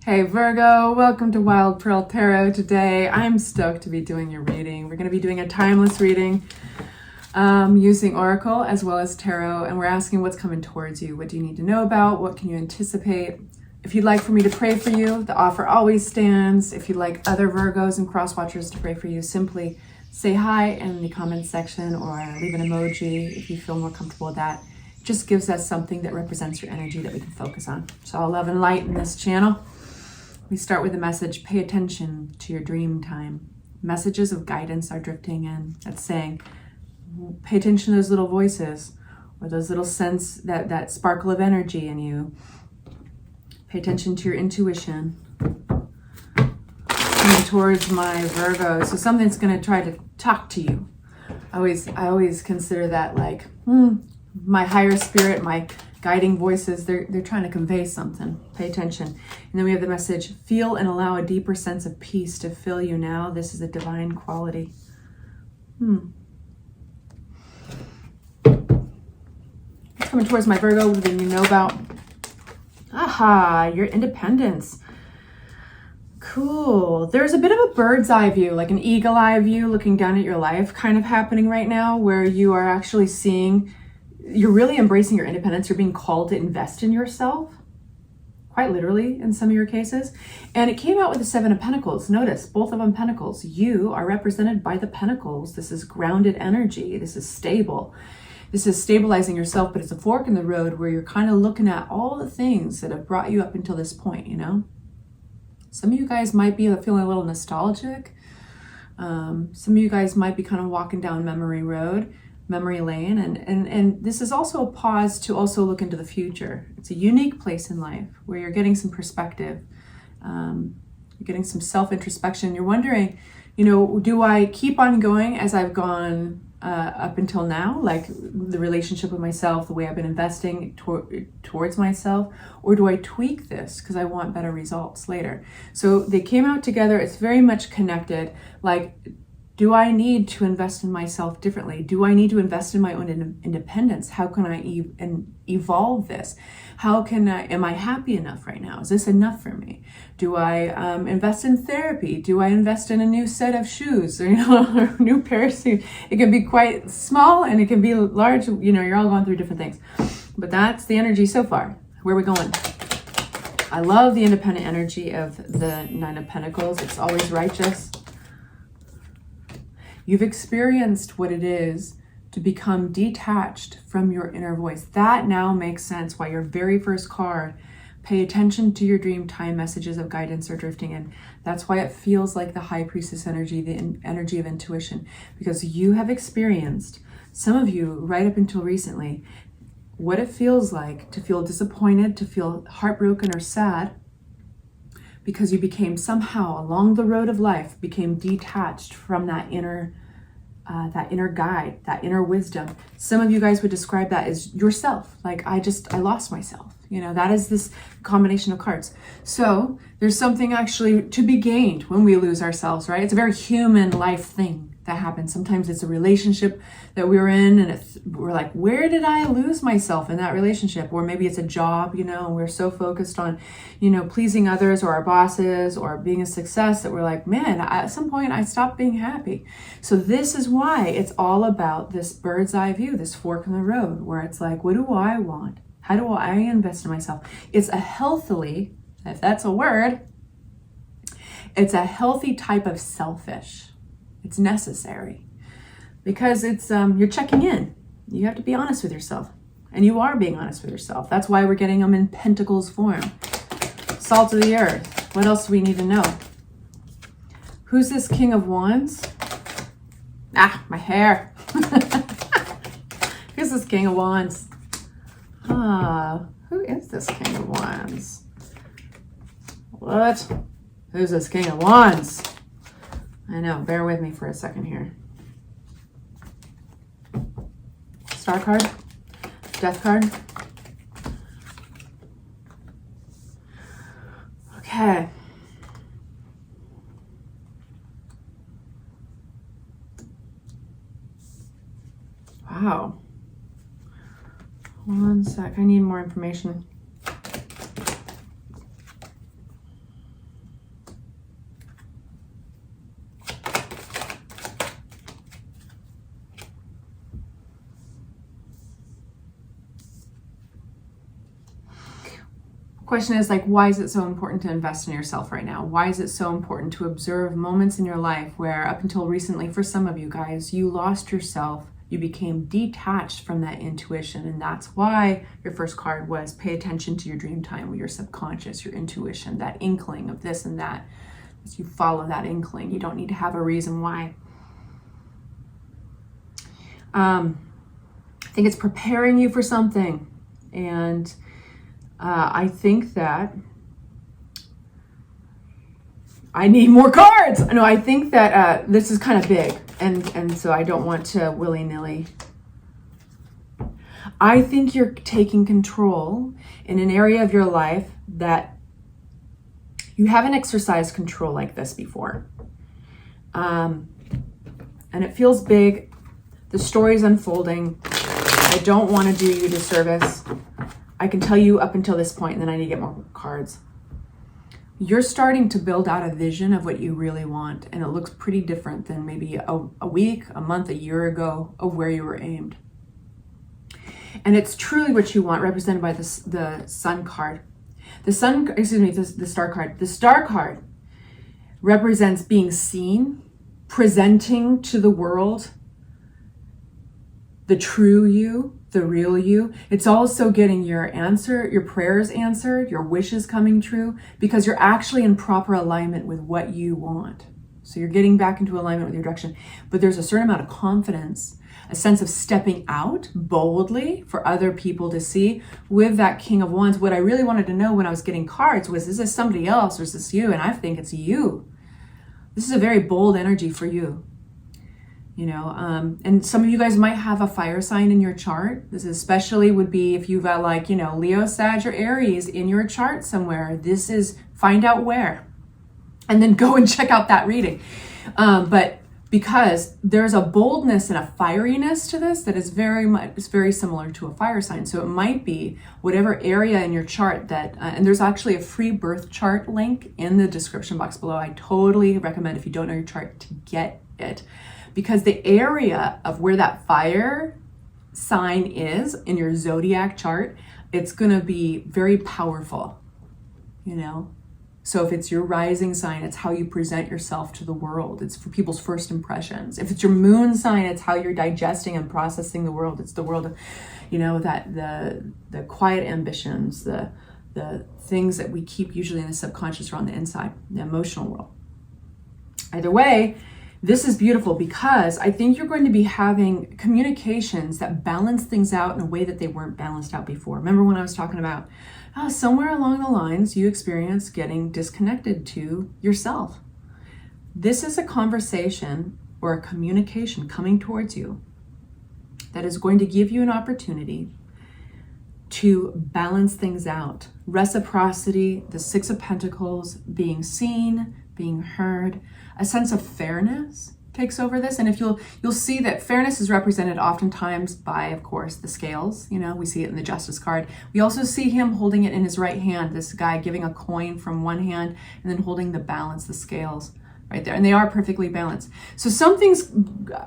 Hey Virgo, welcome to Wild Pearl Tarot. Today I'm stoked to be doing your reading. We're going to be doing a timeless reading using Oracle as well as Tarot, and we're asking what's coming towards you. What do you need to know about? What can you anticipate? If you'd like for me to pray for you, the offer always stands. If you'd like other Virgos and cross-watchers to pray for you, simply say hi in the comments section or leave an emoji if you feel more comfortable with that. It just gives us something that represents your energy that we can focus on. So all love and light in this channel. We start with a message: pay attention to your dream time. Messages of guidance are drifting in. That's saying, pay attention to those little voices or those little sense, that sparkle of energy in you. Pay attention to your intuition. Coming towards my Virgo. So something's going to try to talk to you. I always consider that like, my higher spirit, my guiding voices, they're trying to convey something. Pay attention. And then we have the message: feel and allow a deeper sense of peace to fill you now. This is a divine quality. Coming towards my Virgo, what do you know about? Aha, your independence. Cool. There's a bit of a bird's eye view, like an eagle eye view looking down at your life kind of happening right now, where you are actually seeing, you're really embracing your independence. You're being called to invest in yourself, quite literally in some of your cases. And it came out with the Seven of Pentacles. Notice, both of them Pentacles. You are represented by the Pentacles. This is grounded energy. This is stable. This is stabilizing yourself, but it's a fork in the road where you're kind of looking at all the things that have brought you up until this point, you know? Some of you guys might be feeling a little nostalgic. Some of you guys might be kind of walking down memory lane. And this is also a pause to also look into the future. It's a unique place in life where you're getting some perspective. You're getting some self-introspection. You're wondering, you know, do I keep on going as I've gone up until now, like the relationship with myself, the way I've been investing towards myself, or do I tweak this because I want better results later? So they came out together. It's very much connected. Like, do I need to invest in myself differently? Do I need to invest in my own independence? How can I evolve this? Am I happy enough right now? Is this enough for me? Do I invest in therapy? Do I invest in a new set of shoes, or, you know, or a new pair of shoes? It can be quite small and it can be large. You know, you're all going through different things, but that's the energy so far. Where are we going? I love the independent energy of the Nine of Pentacles. It's always righteous. You've experienced what it is to become detached from your inner voice. That now makes sense why your very first card, pay attention to your dream time, messages of guidance are drifting in. That's why it feels like the High Priestess energy, the energy of intuition, because you have experienced, some of you right up until recently, what it feels like to feel disappointed, to feel heartbroken or sad, because you became somehow along the road of life, became detached from that inner guide, that inner wisdom. Some of you guys would describe that as yourself. Like, I lost myself. You know, that is this combination of cards. So there's something actually to be gained when we lose ourselves, right? It's a very human life thing that happens. Sometimes it's a relationship that we're in and we're like, where did I lose myself in that relationship? Or maybe it's a job, you know, and we're so focused on, you know, pleasing others or our bosses or being a success that we're like, man, at some point I stopped being happy. So this is why it's all about this bird's eye view, this fork in the road, where it's like, what do I want? How do I invest in myself? It's a healthily, if that's a word, it's a healthy type of selfish. It's necessary because it's you're checking in. You have to be honest with yourself, and you are being honest with yourself. That's why we're getting them in Pentacles form. Salt of the earth. What else do we need to know? Who's this King of Wands? Ah, my hair. Who's this King of Wands? Who is this King of Wands? What? Who's this King of Wands? I know, bear with me for a second here. Star card, death card. Okay. Wow. One sec, I need more information. Question is like, why is it so important to invest in yourself right now? Why is it so important to observe moments in your life where up until recently, for some of you guys, you lost yourself, you became detached from that intuition. And that's why your first card was pay attention to your dream time, your subconscious, your intuition, that inkling of this and that. As you follow that inkling, you don't need to have a reason why. I think it's preparing you for something. And I think that I need more cards. No, I think that this is kind of big, and so I don't want to willy-nilly. I think you're taking control in an area of your life that you haven't exercised control like this before. And it feels big. The story's unfolding. I don't want to do you a disservice. I can tell you up until this point, and then I need to get more cards. You're starting to build out a vision of what you really want, and it looks pretty different than maybe a week, a month, a year ago of where you were aimed. And it's truly what you want, represented by the Sun card. The Star card. The Star card represents being seen, presenting to the world the true you, the real you. It's also getting your prayers answered, your wishes coming true, because you're actually in proper alignment with what you want. So you're getting back into alignment with your direction. But there's a certain amount of confidence, a sense of stepping out boldly for other people to see with that King of Wands. What I really wanted to know when I was getting cards was, is this somebody else or is this you? And I think it's you. This is a very bold energy for you. You know, and some of you guys might have a fire sign in your chart. This especially would be if you've got like, you know, Leo, Sag, or Aries in your chart somewhere. This is, find out where, and then go and check out that reading. But because there's a boldness and a fieriness to this that is very similar to a fire sign. So it might be whatever area in your chart that, and there's actually a free birth chart link in the description box below. I totally recommend, if you don't know your chart, to get it. Because the area of where that fire sign is in your zodiac chart, it's going to be very powerful, you know? So if it's your rising sign, it's how you present yourself to the world. It's for people's first impressions. If it's your moon sign, it's how you're digesting and processing the world. It's the world of, you know, that the quiet ambitions, the things that we keep usually in the subconscious or on the inside, the emotional world. Either way, this is beautiful because I think you're going to be having communications that balance things out in a way that they weren't balanced out before. Remember when I was talking about somewhere along the lines you experience getting disconnected to yourself. This is a conversation or a communication coming towards you that is going to give you an opportunity to balance things out. Reciprocity, the Six of Pentacles, being seen, being heard, a sense of fairness takes over this. And if you'll see that fairness is represented oftentimes by, of course, the scales. You know, we see it in the Justice card. We also see him holding it in his right hand, this guy giving a coin from one hand and then holding the balance, the scales right there. And they are perfectly balanced. So something's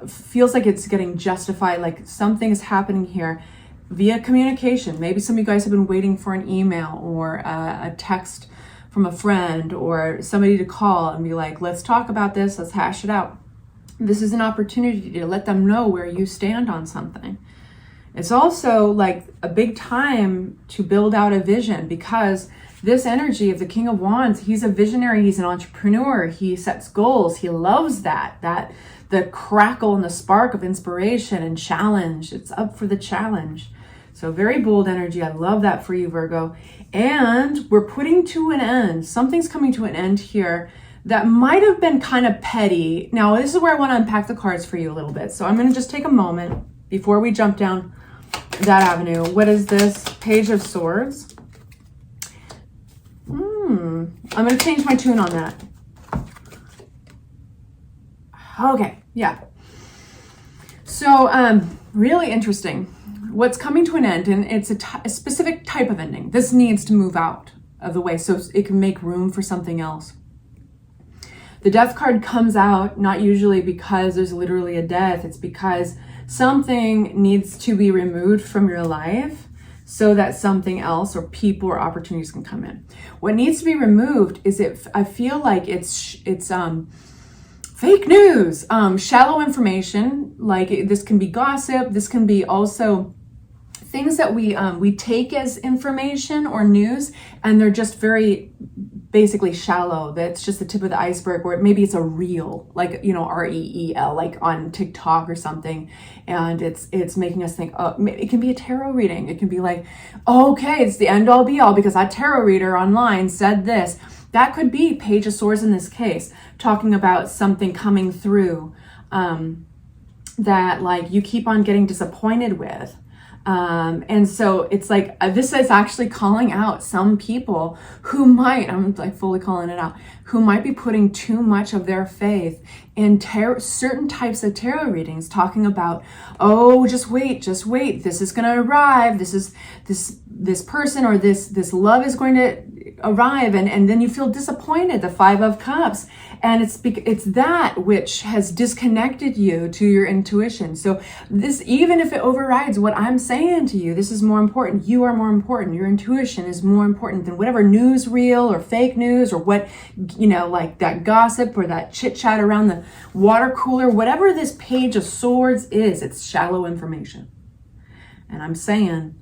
feels like it's getting justified, like something is happening here via communication. Maybe some of you guys have been waiting for an email or a text from a friend or somebody to call and be like, let's talk about this, let's hash it out. This is an opportunity to let them know where you stand on something. It's also like a big time to build out a vision, because this energy of the King of Wands, he's a visionary, he's an entrepreneur, he sets goals, he loves that the crackle and the spark of inspiration and challenge. It's up for the challenge. So very bold energy. I love that for you, Virgo. And we're putting to an end. Something's coming to an end here that might have been kind of petty. Now, this is where I want to unpack the cards for you a little bit. So I'm going to just take a moment before we jump down that avenue. What is this? Page of Swords. I'm going to change my tune on that. Okay, yeah. So, really interesting. What's coming to an end, and it's a specific type of ending. This needs to move out of the way so it can make room for something else. The Death card comes out not usually because there's literally a death. It's because something needs to be removed from your life. so that something else or people or opportunities can come in. What needs to be removed is I feel like it's fake news, shallow information. Like this can be gossip. This can be also things that we take as information or news, and they're just very basically shallow. That's just the tip of the iceberg, or maybe it's a reel, like, you know, REEL, like on TikTok or something, and it's making us think, oh, it can be a tarot reading. It can be like, oh, okay, it's the end all be all because that tarot reader online said this. That could be Page of Swords in this case, talking about something coming through that like you keep on getting disappointed with. And so it's like, this is actually calling out some people who might, I'm like fully calling it out, who might be putting too much of their faith in certain types of tarot readings, talking about, oh, just wait, this is going to arrive. This person or this love is going to arrive. And then you feel disappointed, the Five of Cups. And it's that which has disconnected you to your intuition. So this, even if it overrides what I'm saying to you, this is more important. You are more important. Your intuition is more important than whatever newsreel or fake news or what, you know, like that gossip or that chit chat around the water cooler, whatever this Page of Swords is, it's shallow information. And I'm saying,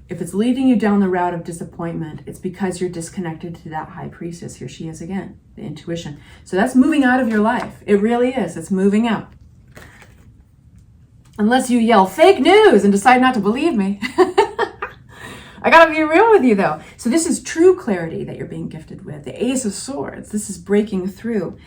if it's leading you down the route of disappointment, it's because you're disconnected to that High Priestess. Here she is again, the intuition. So that's moving out of your life. It really is. It's moving out. Unless you yell fake news and decide not to believe me. I gotta be real with you though. So this is true clarity that you're being gifted with. The Ace of Swords. This is breaking through.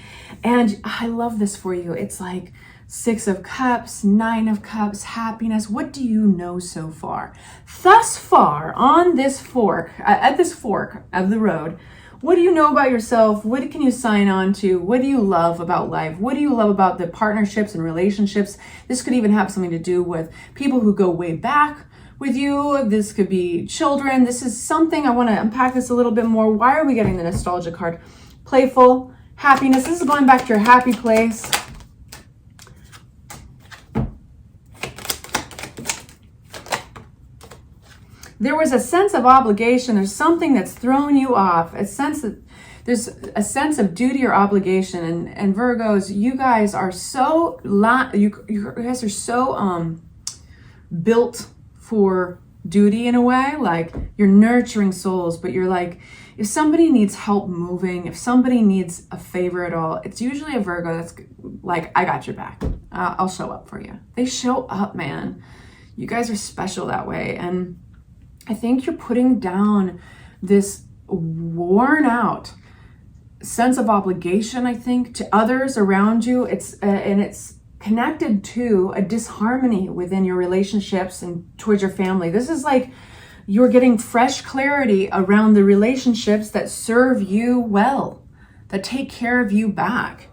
And I love this for you. It's like Six of Cups, Nine of Cups, happiness. What do you know so far? Thus far on this fork, at this fork of the road, what do you know about yourself? What can you sign on to? What do you love about life? What do you love about the partnerships and relationships? This could even have something to do with people who go way back with you. This could be children. This is something I want to unpack this a little bit more. Why are we getting the nostalgia card? Playful, happiness. This is going back to your happy place. There was a sense of obligation. There's something that's thrown you off. There's a sense of duty or obligation. And Virgos, you guys are so you guys are so built for duty in a way. Like you're nurturing souls, but you're like, if somebody needs help moving, if somebody needs a favor at all, it's usually a Virgo that's like, I got your back. I'll show up for you. They show up, man. You guys are special that way. And I think you're putting down this worn out sense of obligation, I think, to others around you. It's connected to a disharmony within your relationships and towards your family. This is like you're getting fresh clarity around the relationships that serve you well, that take care of you back.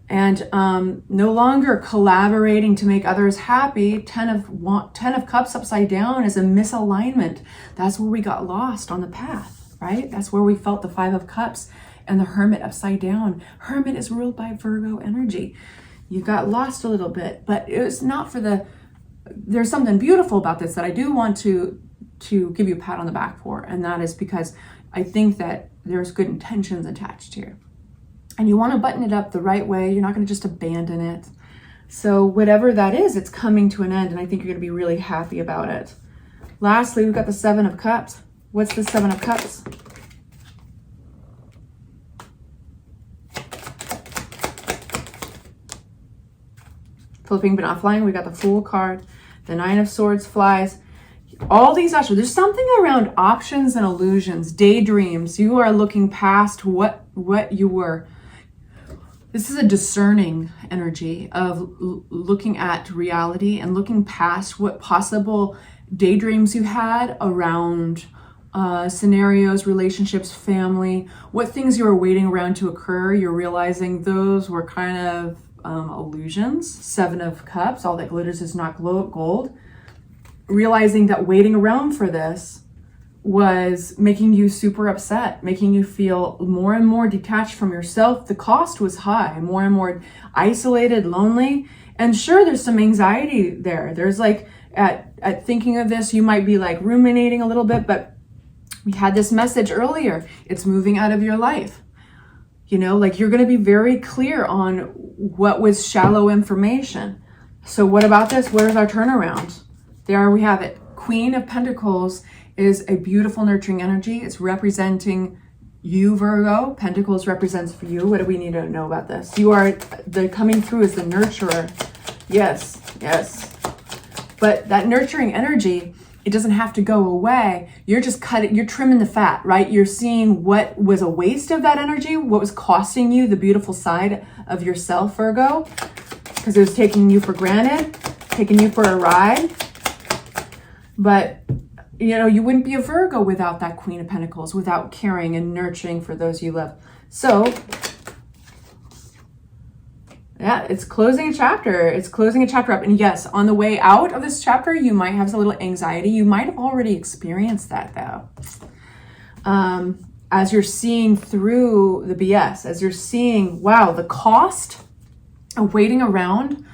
And no longer collaborating to make others happy. Ten of Cups upside down is a misalignment. That's where we got lost on the path, right? That's where we felt the Five of Cups and the Hermit upside down. Hermit is ruled by Virgo energy. You got lost a little bit, but it's not for there's something beautiful about this that I do want to give you a pat on the back for. And that is because I think that there's good intentions attached here. And you want to button it up the right way. You're not going to just abandon it. So whatever that is, it's coming to an end. And I think you're going to be really happy about it. Lastly, we've got the Seven of Cups. What's the Seven of Cups? Flipping but not flying. We got the Fool card. The Nine of Swords flies. All these options. There's something around options and illusions, daydreams. You are looking past what you were. This is a discerning energy of looking at reality and looking past what possible daydreams you had around scenarios, relationships, family, what things you were waiting around to occur. You're realizing those were kind of illusions. Seven of Cups, all that glitters is not gold. Realizing that waiting around for this was making you super upset, making you feel more and more detached from yourself. The cost was high, more and more isolated, lonely. And sure, there's some anxiety there. There's like at thinking of this. You might be like ruminating a little bit, but we had this message earlier. It's moving out of your life. You know, like you're going to be very clear on what was shallow information. So what about this? Where's our turnaround? There we have it. Queen of Pentacles is a beautiful nurturing energy. It's representing you, Virgo. Pentacles represents for you. What do we need to know about this? You are the coming through as the nurturer. Yes, yes. But that nurturing energy, it doesn't have to go away. You're just you're trimming the fat, right? You're seeing what was a waste of that energy, what was costing you the beautiful side of yourself, Virgo, because it was taking you for granted, taking you for a ride. But, you know, you wouldn't be a Virgo without that Queen of Pentacles, without caring and nurturing for those you love. So, yeah, it's closing a chapter. It's closing a chapter up. And yes, on the way out of this chapter, you might have a little anxiety. You might have already experienced that, though. As you're seeing through the BS, as you're seeing, wow, the cost of waiting around,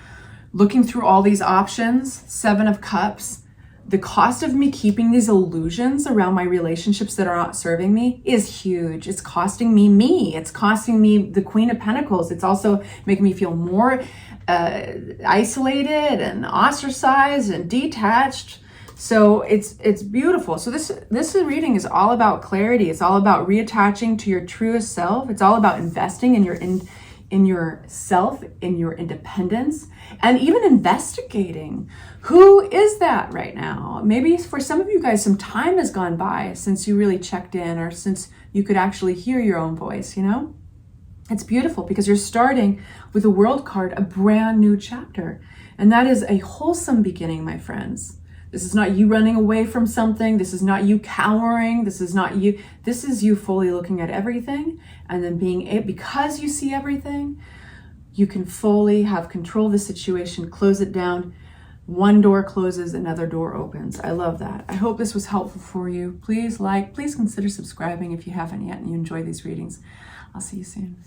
looking through all these options, 7 of Cups, the cost of me keeping these illusions around my relationships that are not serving me is huge. It's costing me. It's costing me the Queen of Pentacles. It's also making me feel more isolated and ostracized and detached. So it's beautiful. So this reading is all about clarity. It's all about reattaching to your truest self. It's all about investing in yourself, in your independence, and even investigating who is that right now. Maybe for some of you guys, some time has gone by since you really checked in, or since you could actually hear your own voice, you know? It's beautiful because you're starting with a World card, a brand new chapter. And that is a wholesome beginning, my friends. This is not you running away from something. This is not you cowering. This is not you. This is you fully looking at everything, and then because you see everything, you can fully have control of the situation, close it down. One door closes, another door opens. I love that. I hope this was helpful for you. Please consider subscribing if you haven't yet and you enjoy these readings. I'll see you soon.